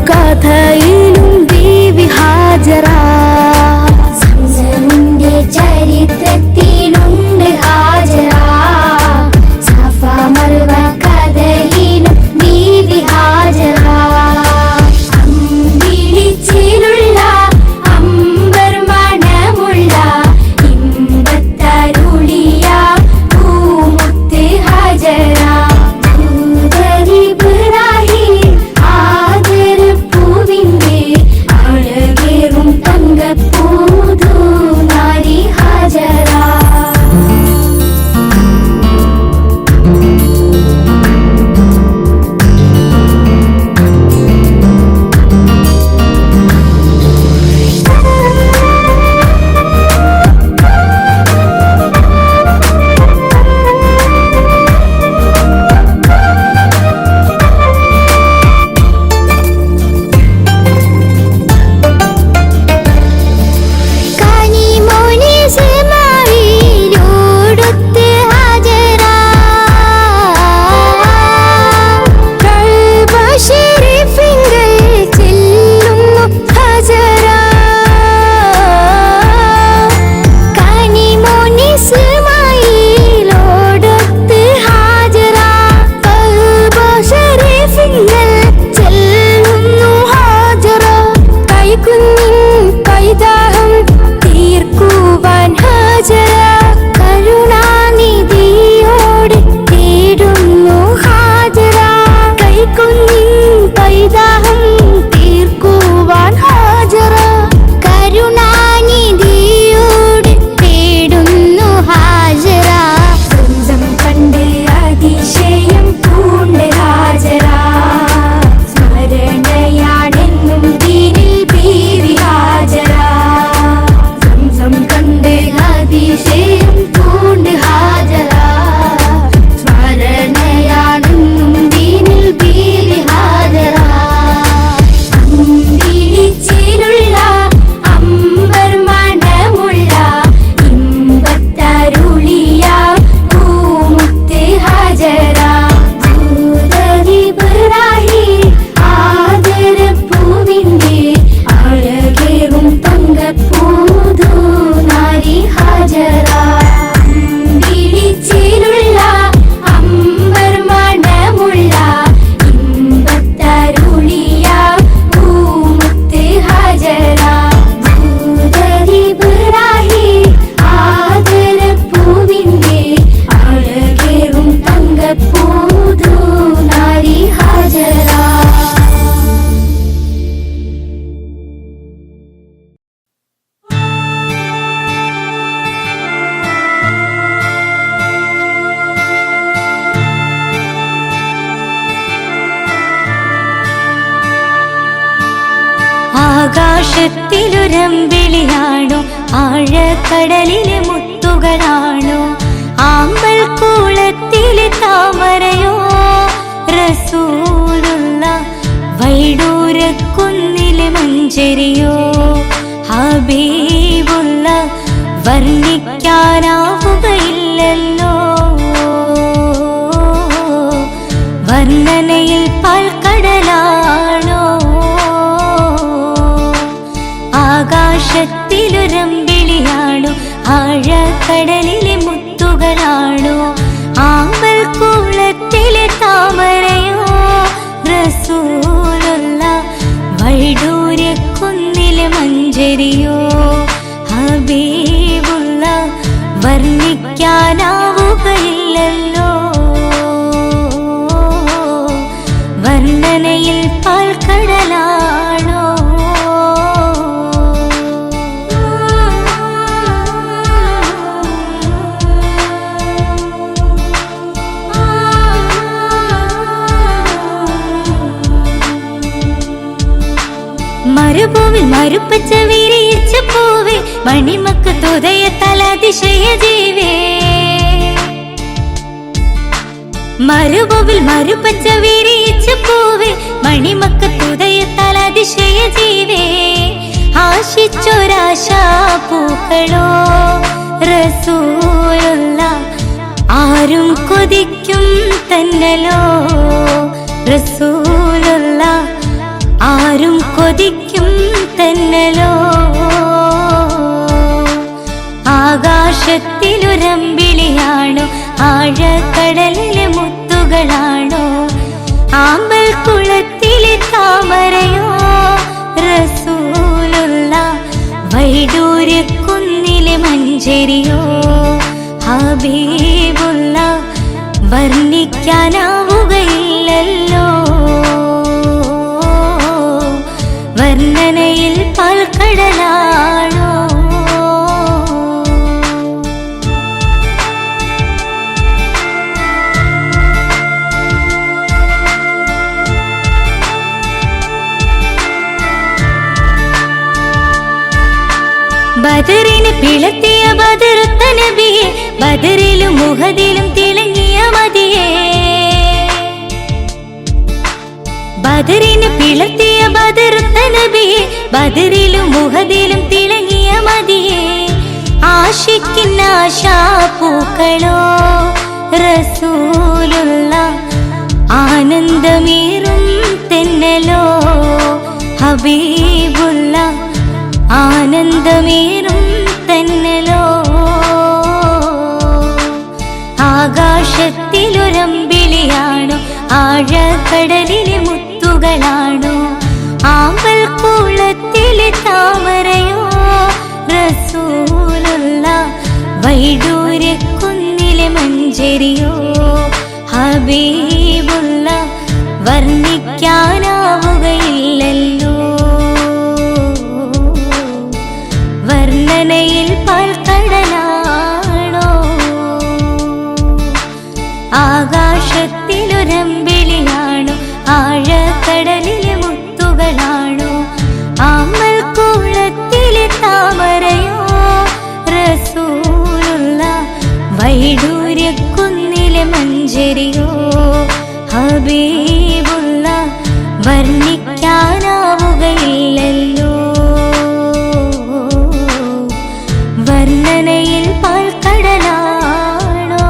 കഥയിലും ബീവി ഹാജറ. സംസമിന്റെ ചരിത്രത്തിലുണ്ട് ഹാജറ. സഫ മർവ കഥയിലും ബീവി ഹാജറ. അമ്പിളിച്ചിലുള്ള അമ്പർ മണമുള്ള ഇമ്പത്തരുളിയ പൂമുത്ത് ഹാജറ. ഇബ്രാഹിം ആദരപ്പൂവിന്റെ അഴകേറും തങ്കപ്പൂതു നാരി ഹാജറ. ആകാശത്തിലുരമ്പിളിയാണോ ആഴക്കടലിലെ മുത്തുകളാണോ ആമ്പൽ കൂളത്തിലെ താമരയോ റസൂലുള്ള വൈഡൂരക്കുന്നിലെ മഞ്ചരിയോ ഹബീബുള്ള വർണ്ണിക്കാനാവുകയില്ലല്ലോ വർണ്ണനയിൽ പാൽക്കടലാണോ ആകാശത്തിലുരമ്പിളിയാണോ ആഴക്കടലിലെ മുത്തുകളാണോ ആമ്പൽ കൂളത്തിലെ താമരയോ റസൂലുള്ള വൈഡൂര്യക്കുന്നിലെ മഞ്ചരിയോ ഹബീബുള്ള വർണ്ണിക്കാനാവുകയില്ലല്ലോ വർണ്ണനയിൽ പാൽക്കടലാണോ മരുഭൂവിൽ മരുപ്പച്ച വിരിയിച്ച പൂവേ മണിമക്ക് തുതയത്താൽ അതിശയ ജീവേ മരുഭൂവിൽ മരുപ്പച്ച വിരിയിച്ച പൂവേ മണിമക്ക് തുതയത്താൽ അതിശയ ജീവേ ആശിച്ചൊരാശാ പൂക്കളോ റസൂലുള്ള ആരും കൊതിക്കും തന്നലോ റസൂലുള്ള ആരും കൊതിക്കും തെന്നലോ ആകാശത്തിലൊരമ്പിളിയാണോ ആഴക്കടലിലെ മുത്തുകളാണോ ആമ്പൽ കുളത്തിലെ താമരയോ റസൂലുള്ള വൈഡൂര്യക്കുന്നിലെ മഞ്ചരിയോ ഹബീബുള്ള വർണ്ണിക്കാനാവുകയില്ലല്ലോ വർണ്ണനയിൽ പാൽക്കടലാണോ ബദറിന് പിളർത്തിയ ബദറുത്ത നബിയെ ബദറിലും മുഹദിലും തിളങ്ങിയ മതിയെ ബദറിന് പിളർത്തിയ ബദറുത്ത നബിയെ ബദറിലും മുഹദിലും തിളങ്ങിയ മതിയെ ആശിക്കുന്ന ആശാപൂക്കളോ റസൂലുള്ള ആനന്ദമേറും തെന്നലോ ഹബീബുള്ള ആനന്ദമേറും തന്നലോ ആകാശത്തിലൊരമ്പിളിയാണോ ആഴക്കടലിലെ മുത്തുകളാണോ ആമ്പൽ കുളത്തിലെ താമരയോ റസൂലുള്ള വൈഡൂര്യക്കുന്നിലെ മഞ്ചരിയോ ഹബീബുള്ള വർണ്ണിക്കാനാവുകയില്ലല്ലോ വർണ്ണനയിൽ പാൽക്കടലാണോ ആകാശത്തിലൊരമ്പിളിയാണോ ആഴക്കടലിലെ മുത്തുകളാണോ ആമ്പൽ കുളത്തിലെ താമരയോ റസൂലുള്ള വൈഡൂര്യക്കുന്നിലെ മഞ്ചരിയോ ഹബീബുള്ള വർണ്ണിക്കാനാവുകയില്ലല്ലോ വർണ്ണനയിൽ പാൽക്കടലാണോ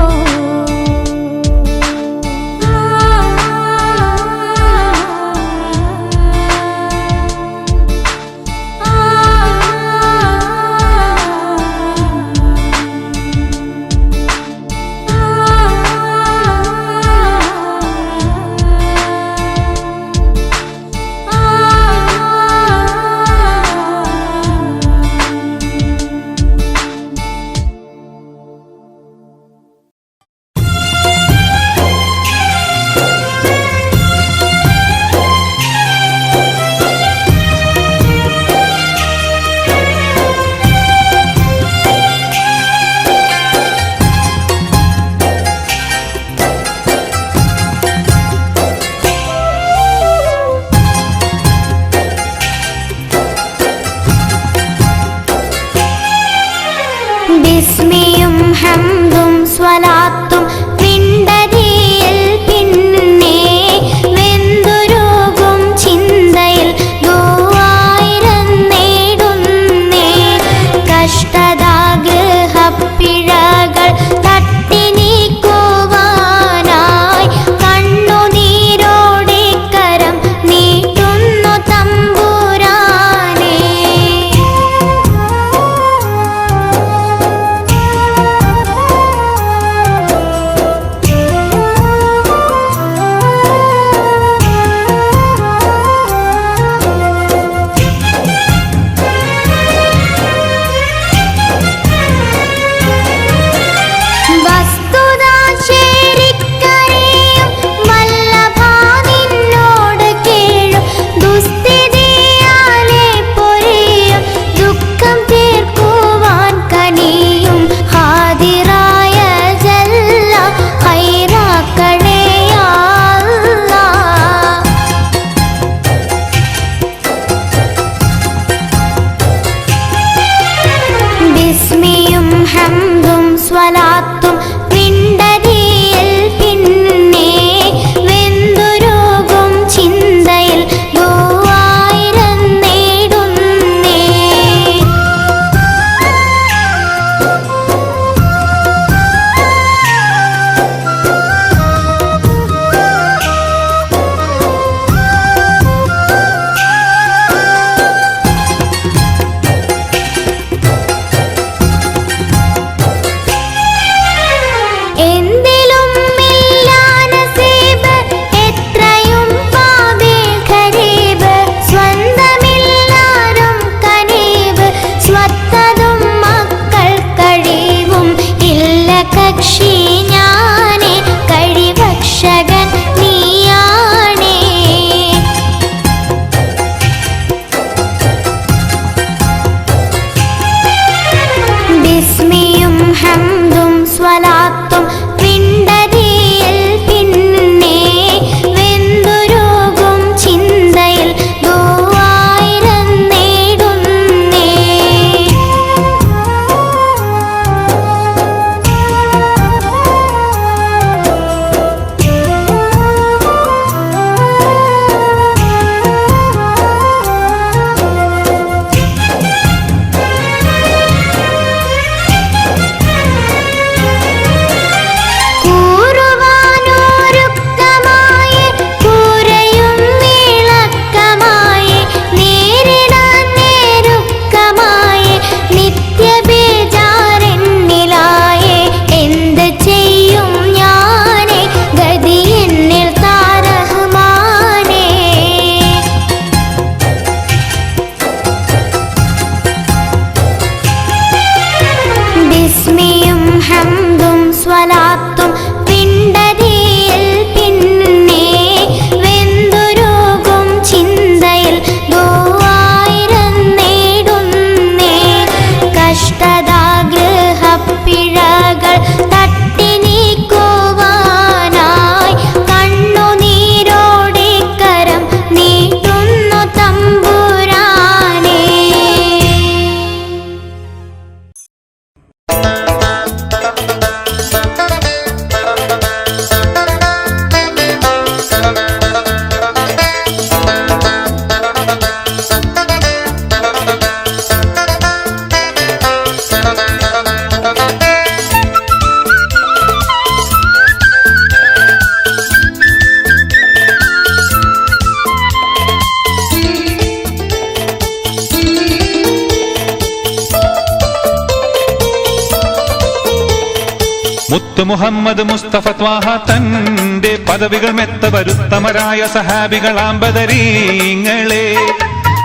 മുത്ത് മുഹമ്മദ് മുസ്തഫ ത്വാഹ തന്റെ പദവികൾ മെത്തവരുത്തമരായ സഹാബികളാം ബദരീങ്ങളെ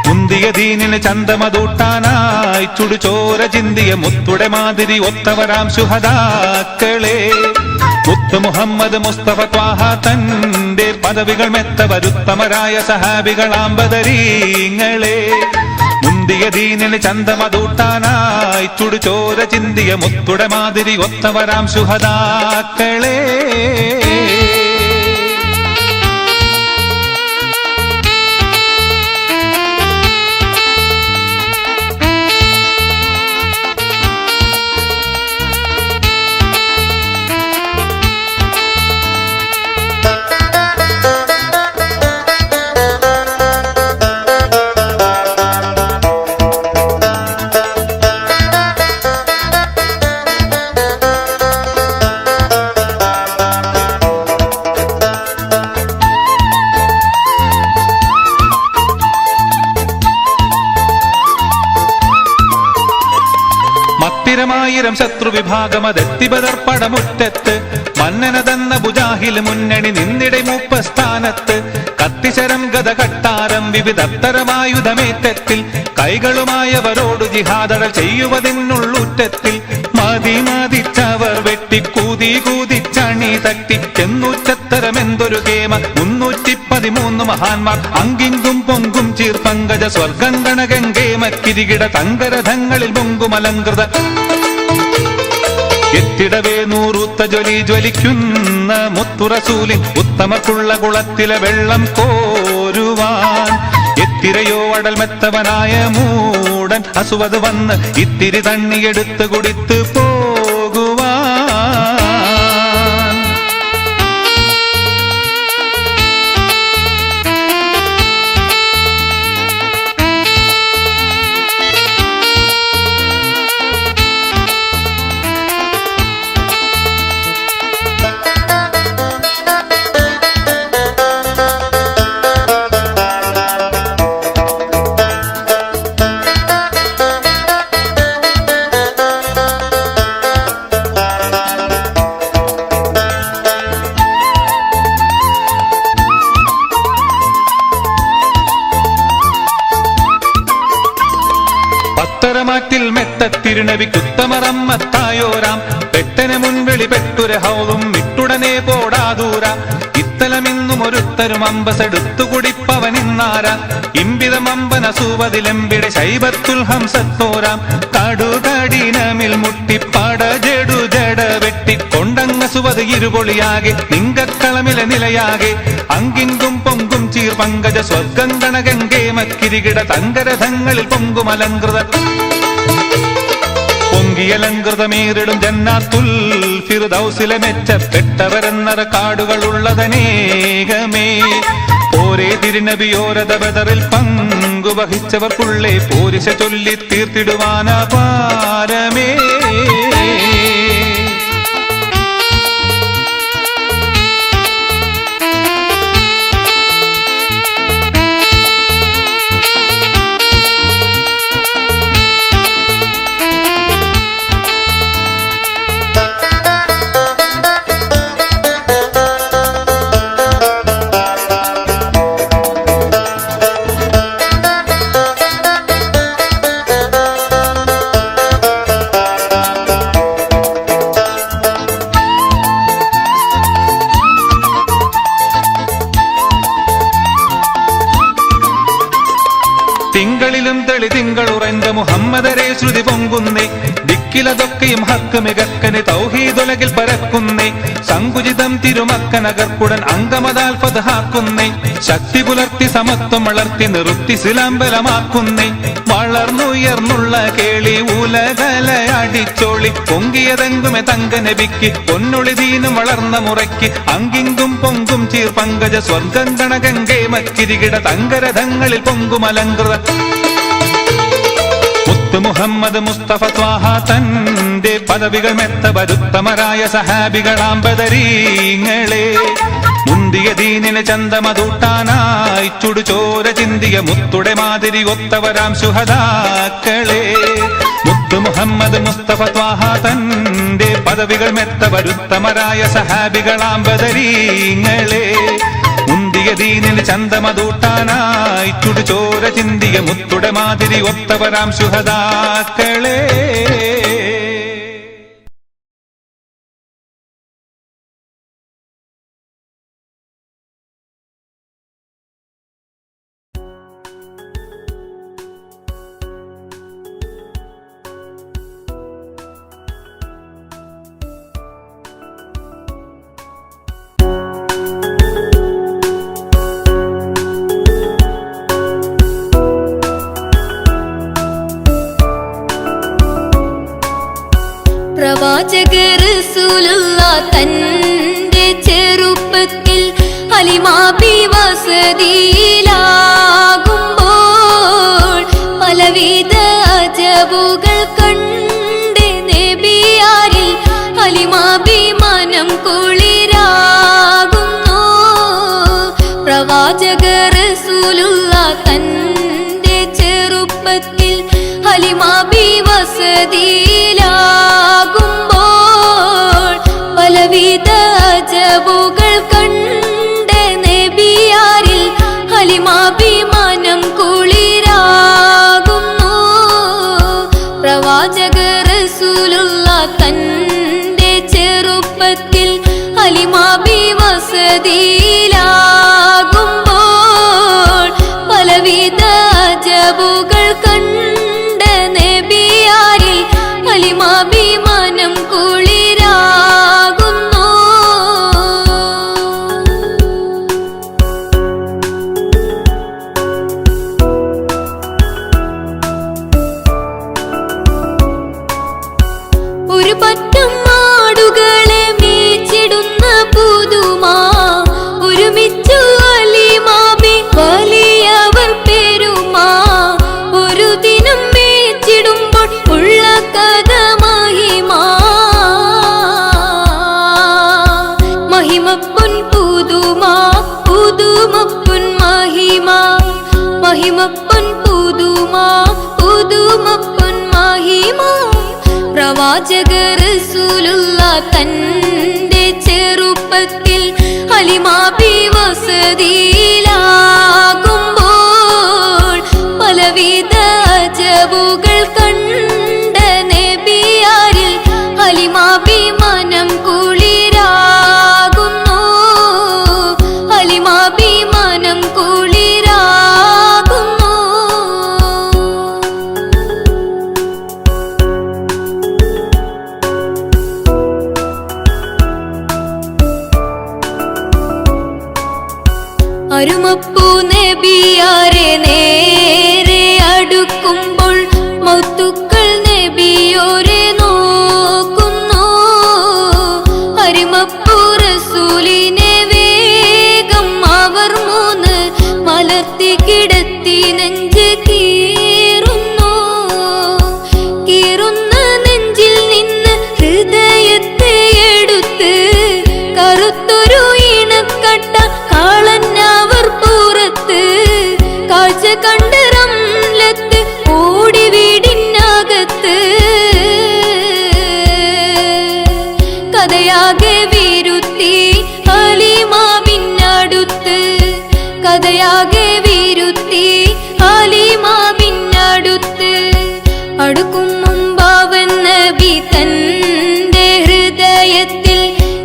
മുന്തിയ ദീനിന് ചന്തമതൂട്ടാനായി ചുടുചോര ചിന്തിയ മുത്തുടെ മാതിരി ഒത്തവരാം ശുഹദാക്കളെ മുത്ത് മുഹമ്മദ് മുസ്തഫ ത്വാഹ തന്റെ പദവികൾ മെത്തവരുത്തമരായ സഹാബികളാം ബദരീങ്ങളെ മുന്തിയ ദീനിന് ചന്തമതൂട്ടാനായി ചുടുചോര ചിന്തിയ മുത്തുടെ മാതിരി ഒത്തവരാം ശുഹദാക്കളെ ായിരം ശത്രുവിഭാഗമതെത്തിബദർപ്പടമുറ്റത്ത് മന്നന തന്ന ബുജാഹിൽ മുന്നണി നിന്നിടെ മൂപ്പസ്ഥാനത്ത് കത്തിശരം ഗത കട്ടാരം വിവിധത്തരമായുധമേറ്റത്തിൽ കൈകളുമായവരോട് ജിഹാദടൽ ചെയ്യുവതിനുള്ളൂറ്റത്തിൽ മതിമതിച്ചവർ വെട്ടിക്കൂതി കൂതിച്ചണി തട്ടി ചെന്നൂറ്റത്തരമെന്തൊരു കേമ 313 മഹാന്മാർ അങ്കിങ്കും പൊങ്കും ചീർപ്പങ്കജ സ്വർഗം ഗണഗംഗേമ കിരികിട തങ്കരഥങ്ങളിൽ പൊങ്കുമലങ്കൃത എത്തിടവേ നൂറുത്ത ജ്വലിക്കുന്ന മുത്തുറസൂലിൻ ഉത്തമക്കുള്ള കുളത്തിലെ വെള്ളം കോരുവാൻ എത്തിരയോ അടൽ മെത്തവനായ മൂടൻ അസുവത് വന്ന് ഇത്തിരി തണ്ണിയെടുത്ത് കുടിത്ത് പോകുവാൻ പത്തരമാറ്റിൽ മെത്തത്തിരുനബിക്കുത്തമറമ്മത്തായോരാം പെട്ടനെ മുൻവിളി പെട്ടുര ഹൗലും വിട്ടുടനെ പോടാതൂര ഇത്തലമിന്നും ഒരുത്തരും അമ്പസെടുത്തു കുടിപ്പവനിന്നാര ഇമ്പിതം അമ്പനസൂവതിലെമ്പിടെ ശൈബത്തുൽ ഹംസത്തോരാം കടുകടിനമിൽ മുട്ടിപ്പാട ജഡു ജട വെട്ടിക്കൊണ്ടങ്ങസുവത് ഇരുപൊളിയാകെ നിങ്കക്കളമിലെ നിലയാകെ അങ്കിങ്കും പൊങ്കും ചീർ പങ്കജ സ്വർഗം ഗണഗംഗേ മക്കിരികിട തങ്കരഥങ്ങളിൽ പൊങ്കുമലങ്കൃത പൊങ്കിയലങ്കൃതമേറിടും ജന്നാത്തുൽ ഫിർദൗസിലെ മെച്ചപ്പെട്ടവരെന്നറ കാടുകളുള്ളതനേകമേ ഓരേ തിരുനബിയോരത ബദറിൽ പങ്കുവഹിച്ചവർക്കുള്ളേ പോരിശ ചൊല്ലി തീർത്തിടുവാനപാരമേ തിങ്കളിലും തെളി തിങ്കളുറൈന്ത മുഹമ്മദരെ ശ്രുതി പൊങ്കുന്നേ ദിക്കിലതൊക്കെയും ഹക്ക് മികക്കന് തൗഹീദുലകിൽ പരക്കുന്നേ സങ്കുചിതം തിരുമക്കനകർക്കുടൻ അങ്കമതാൽ ഫതഹാക്കുന്നേ ശക്തി പുലർത്തി സമത്വം വളർത്തി നിർത്തി സിലാമ്പലമാക്കുന്നേ വളർന്നുയർന്നുള്ള കേളി ഉലകല അടിച്ചോളി പൊങ്കിയതെങ്കുമെ തങ്ക നബിക്ക് പൊന്നുളി ദീനും വളർന്ന മുറയ്ക്ക് അങ്കിങ്കും പൊങ്കും ചീർ പങ്കജ സ്വർഗം ഗണഗംഗേ മക്കിരികിട തങ്കരഥങ്ങളിൽ പൊങ്കുമലങ്കൃത മുത്ത് മുഹമ്മദ് മുസ്തഫ ത്വാഹ തന്റെ പദവികൾ മെത്തവരുത്തമരായ സഹാബികളാം ബദരീങ്ങളെ മുന്തിയ ദീനിന് ചന്തമതൂട്ടാനായി ചുടുചോര ചിന്തിയ മുത്തുടെ മാതിരി ഒത്തവരാം ശുഹദാക്കളെ മുത്ത് മുഹമ്മദ് മുസ്തഫ ത്വാഹ തന്റെ തന്റെ പദവികൾ മെത്തവരുത്തമരായ സഹാബികളാമ്പതരീങ്ങളെ മുന്തിയ ദീനിന് ചന്തമതൂട്ടാനായി ചുടുചോര ചിന്തിയ മുത്തുടെ മാതിരി ഒത്തവരാം ശുഹദാക്കളെ. പ്രവാചക റസൂലുള്ള തന്റെ ചെറുപ്പത്തിൽ ഹലിമാബി വസതിയിലാകുമ്പോൾ പലവിധ അജബുകൾ കണ്ട് നബിയാരിൽ ഹലിമാബി മനം കുളിരാകുന്നു. പ്രവാചക റസൂലുള്ള തന്റെ ചെറുപ്പത്തിൽ ഹലിമാബി വസതിയിലാകുമ്പോൾ പലവിധ അജബുകൾ കണ്ട് നബിയാരിൽ ഹലിമാബി മനം കുളിരാകുന്നു. പ്രവാചക റസൂലുള്ള തന്റെ ചെറുപ്പത്തിൽ ഹലിമാബി വസതിയിലാകുമ്പോൾ പലവിധ അജബുകൾ കണ്ട് നബിയാരിൽ ഹലിമാബി മനം കുളിരാകുന്നു. ഒരു പറ്റം ആടുകളെ മേച്ചിടുന്ന പുതുമാ ഒരുമിച്ചു ഹലിമാബി വലിയവർ പെരുമാ ഒരു ദിനം മേച്ചിടുമ്പോൾ ഉള്ള കഥ മഹിമാ മഹിമപ്പൊൻ പുതുമാ പുതുമപ്പൊൻ മഹിമാ മഹിമപ്പൊൻ പുതുമാ പുതുമപ്പൊൻ മഹിമാ. പ്രവാചക റസൂലുള്ള തന്റെ ചെറുപ്പത്തിൽ ഹലിമാബി വസതിയിലാകുമ്പോൾ പലവിധ അജബുകൾ കണ്ട് നബിയാരിൽ ഹലിമാബി മനം കുളിരാകുന്നു. ഹലിമാബി മനം കുളിരാകുന്നു. അരുമപ്പൂ നബിയാരെ നേരെ അടുക്കുമ്പോൾ മൗത്തുക്കൾ നബിയോരെ നോക്കുന്നു. അരുമപ്പൂ റസൂലിനെ വേഗം അവർ മൂന്ന് മലർത്തി കിടത്തി നെഞ്ച് കീറുന്നു. കീറുന്ന നെഞ്ചിൽ നിന്ന് ഹൃദയത്തെ എടുത്ത് കറുത്തൊരു ഇണക്കട്ട കാളന്നവർ പുറത്ത് കാഴ്ച കണ്ട് റംലത്ത് ഓടി വീടിനകത്ത് കഥയാകെ വിരുത്തി ഹലിമാബിനടുത്ത് കഥയാകെ വിരുത്തി ഹലിമാബിനടുത്ത് അടുക്കും മുമ്പാവൻ നബി തന്റെ ഹൃദയത്തിൽ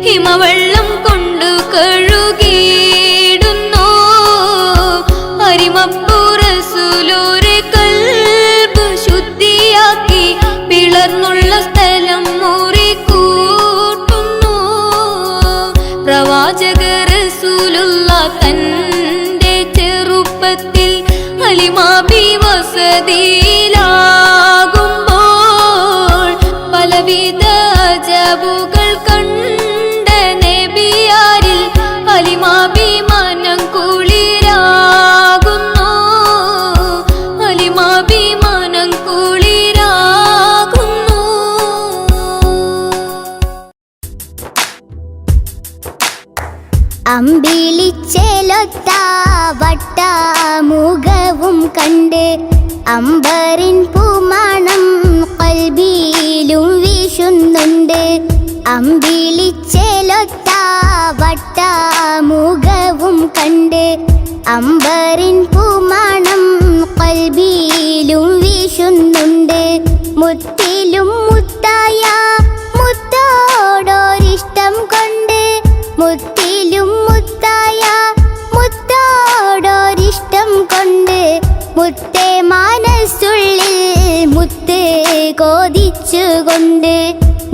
ഹിമവെള്ളം കൊണ്ടു കഴുകിയിടുന്നു. അരിമപ്പൂ റസൂലോരെ കൽബ് ശുദ്ധിയാക്കി പിളർന്നുള്ള സ്ഥലം മുറിക്കൂട്ടുന്നു. പ്രവാചക റസൂലുള്ള തന്റെ ചെറുപ്പത്തിൽ ഹലിമാബി വസതിയിലാകുമ്പോൾ പലവിധ അജബുകൾ കണ്ട് നബിയാരിൽ ഹലിമാബി മനം കുളിരാകുന്നു. ഹലിമാബി മനം കുളിരാകുന്നു. അമ്പിളിച്ചേലൊത്ത വട്ടമുഖവും കണ്ട് അമ്പറിൻ പൂമണം കൽബിലും വീശി വീശുന്നുണ്ട്. അമ്പിളിച്ചേലൊത്ത വട്ടമുഖവും കണ്ട് അമ്പറിൻ പൂമണം കൽബിയിലും വീശുന്നുണ്ട്. മുത്തിലും മുത്തായ മുത്തോടൊരിഷ്ടം കൊണ്ട്, മുത്തിലും മുത്തായ മുത്തോടൊരിഷ്ടം കൊണ്ട്, മുത്തേ മനസ്സുള്ളിൽ മുത്ത് കോതിച്ചുകൊണ്ട്,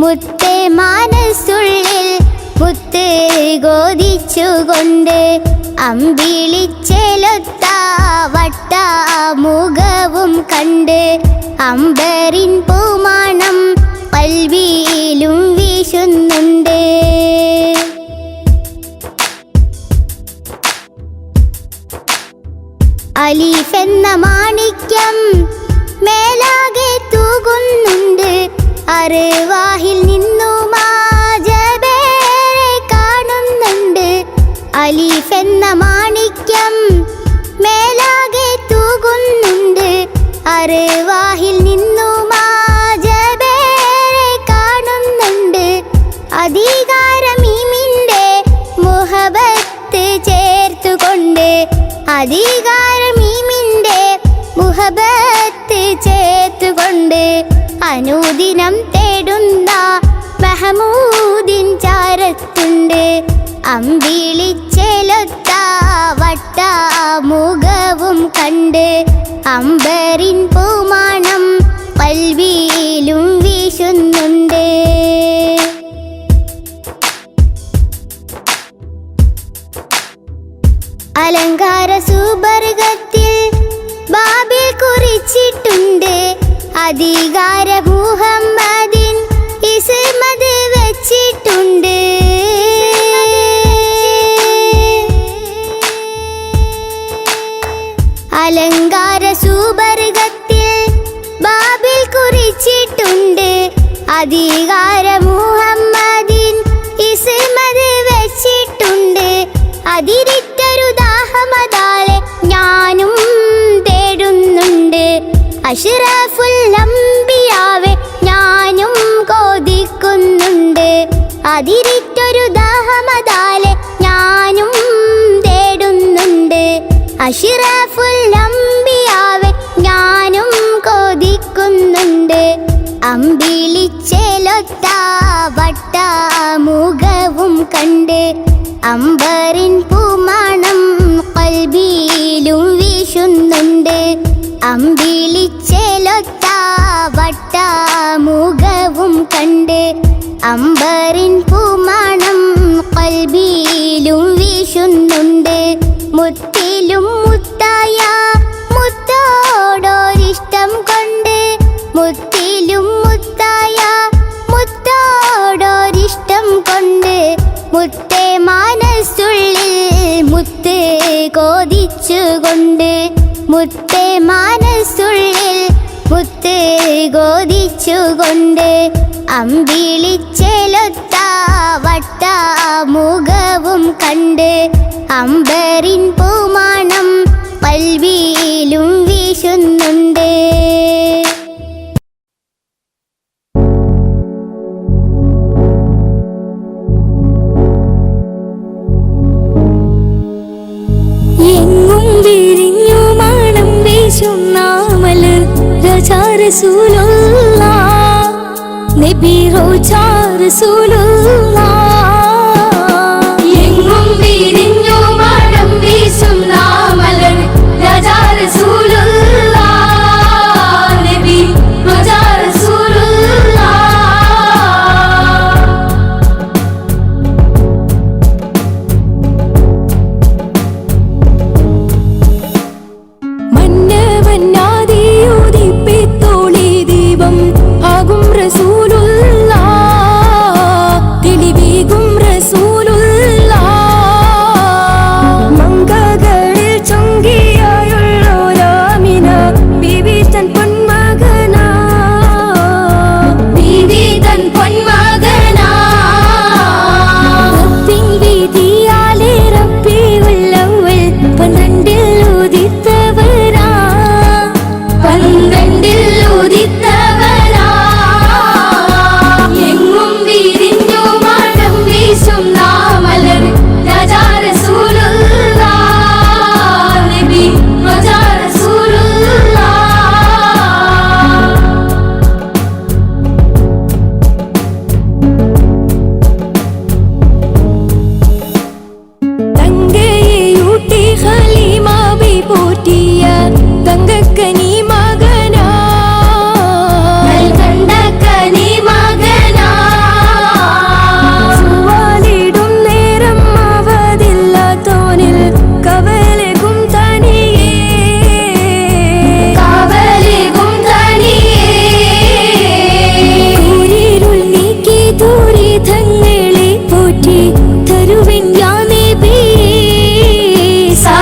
മുത്തേ മനസ്സുള്ളിൽ മുത്ത് കോതിച്ചുകൊണ്ട്, അമ്പിളിച്ചേലൊത്ത വട്ടമുഖവും കണ്ട് അമ്പറിൻ പൂമണം കൽബിയിലും വീശുന്നുണ്ട്. അലീഫ് എന്ന മാണിക്യം മേലാകെ തൂകുന്നുണ്ട്. അർവാഹിൽ നിന്നും ആജബേരെ കാണുന്നുണ്ട്. അലീഫ് എന്ന മാണിക്യം മേലാകെ തൂകുന്നുണ്ട്. അർവാഹിൽ നിന്നും ആജബേരെ കാണുന്നുണ്ട്. അധികാരമീമിന്റെ മുഹബത്ത് ചേർത്തുകൊണ്ട്, അധികാരമീമിന്റെ മുഹബത്ത് ചേർത്തുകൊണ്ട്, അനുദിനം തേടുന്ന മഹമൂദിൻ ചാരത്തുണ്ട്. അമ്പിളിച്ചേലൊത്ത വട്ടമുഖവും കണ്ട് അമ്പറിൻ പൂമണം കൽബിയിലും വീശുന്നുണ്ട്. അലങ്കാര സുബർഗത്തിൽ ബാബിൽ കുറിച്ചിട്ടുണ്ട്. അധികാര മുഹമ്മദിൻ ഇസ്മത് വെച്ചിട്ടുണ്ട്. അലങ്കാര സുബർഗത്തിൽ ബാബിൽ കുറിച്ചിട്ടുണ്ട്. അധികാര മുഹമ്മദിൻ ഇസ്മത് വെച്ചിട്ടുണ്ട്. അതിരിട്ടൊരു ദാഹമതാലെ ഞാനും തേടുന്നുണ്ട്. അഷ്റഫുൽ അംബിയാവെ ഞാനും കൊതിക്കുന്നുണ്ട്. അതിരിട്ടൊരു ദാഹമതാലെ ഞാനും തേടുന്നുണ്ട്. അഷ്റഫുൽ അംബിയാവെ ഞാനും കൊതിക്കുന്നുണ്ട്. അമ്പിളിച്ചേലൊത്ത വട്ടമുഖവും കണ്ട് അമ്പറിൻ പൂമണം കൽബിയിലും വീശുന്നുണ്ട്. അമ്പിളിച്ചേലൊത്ത വട്ടമുഖവും കണ്ട് അമ്പറിൻ പൂമണം കൽബിയിലും വീശുന്നുണ്ട്. മുത്തിലും മുത്തായ മുത്തോടൊരിഷ്ടം കൊണ്ട്, മുത്തിലും മുത്തായ മുത്തോടൊരിഷ്ടം കൊണ്ട്, മുത്തേ മനസ്സുള്ളിൽ മുത്ത് കോതിച്ചുകൊണ്ട്, മുത്തേ മനസ്സുള്ളിൽ മുത്ത് കോതിച്ചുകൊണ്ട്, അമ്പിളിച്ചേലൊത്ത വട്ടമുഖവും കണ്ട് അമ്പറിൻ പൂമണം കൽബിയിലും വീശുന്നുണ്ട്. എങ്ങും വിരിഞ്ഞു മണം വീശുന്ന മലർ റജാ റസൂലുള്ളാഹ്, നബി റോജാ റസൂലുള്ളാഹ്. എങ്ങും വിരിഞ്ഞു മണം വീശുന്ന മലർ റജാ റസൂലുള്ളാഹ്, നബി റോജാ റസൂലുള്ളാഹ്. മന്നവന്നാദിയോദിപ്പിത്തോളി ദീപം ആകും റസൂലുള്ളാഹ്,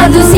സാധു